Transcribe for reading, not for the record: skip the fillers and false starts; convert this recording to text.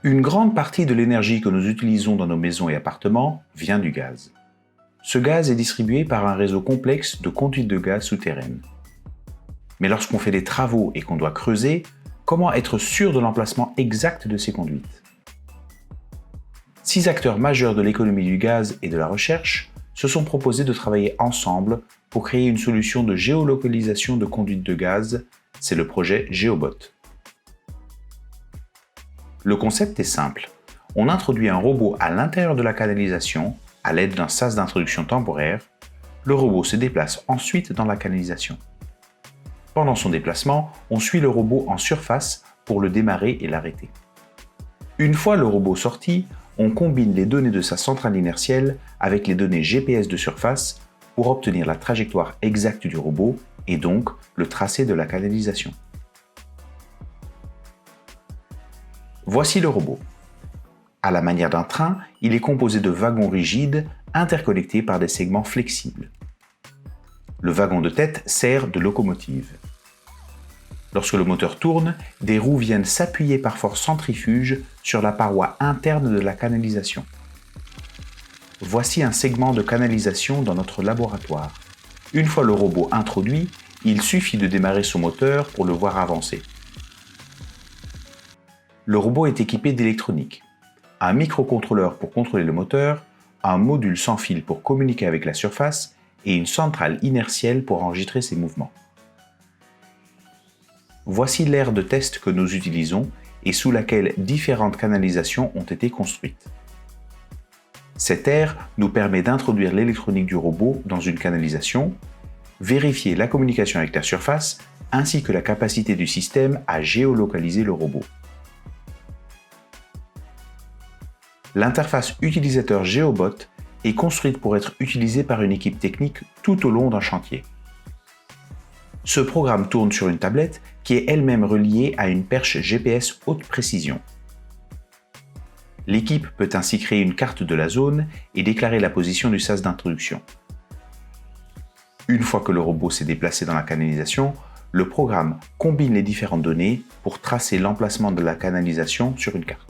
Une grande partie de l'énergie que nous utilisons dans nos maisons et appartements vient du gaz. Ce gaz est distribué par un réseau complexe de conduites de gaz souterraines. Mais lorsqu'on fait des travaux et qu'on doit creuser, comment être sûr de l'emplacement exact de ces conduites? 6 acteurs majeurs de l'économie du gaz et de la recherche se sont proposés de travailler ensemble pour créer une solution de géolocalisation de conduites de gaz. C'est le projet Géobot. Le concept est simple. On introduit un robot à l'intérieur de la canalisation à l'aide d'un sas d'introduction temporaire. Le robot se déplace ensuite dans la canalisation. Pendant son déplacement, on suit le robot en surface pour le démarrer et l'arrêter. Une fois le robot sorti, on combine les données de sa centrale inertielle avec les données GPS de surface pour obtenir la trajectoire exacte du robot et donc le tracé de la canalisation. Voici le robot. À la manière d'un train, il est composé de wagons rigides interconnectés par des segments flexibles. Le wagon de tête sert de locomotive. Lorsque le moteur tourne, des roues viennent s'appuyer par force centrifuge sur la paroi interne de la canalisation. Voici un segment de canalisation dans notre laboratoire. Une fois le robot introduit, il suffit de démarrer son moteur pour le voir avancer. Le robot est équipé d'électronique, un microcontrôleur pour contrôler le moteur, un module sans fil pour communiquer avec la surface et une centrale inertielle pour enregistrer ses mouvements. Voici l'aire de test que nous utilisons et sous laquelle différentes canalisations ont été construites. Cette aire nous permet d'introduire l'électronique du robot dans une canalisation, vérifier la communication avec la surface ainsi que la capacité du système à géolocaliser le robot. L'interface utilisateur Géobot est construite pour être utilisée par une équipe technique tout au long d'un chantier. Ce programme tourne sur une tablette qui est elle-même reliée à une perche GPS haute précision. L'équipe peut ainsi créer une carte de la zone et déclarer la position du sas d'introduction. Une fois que le robot s'est déplacé dans la canalisation, le programme combine les différentes données pour tracer l'emplacement de la canalisation sur une carte.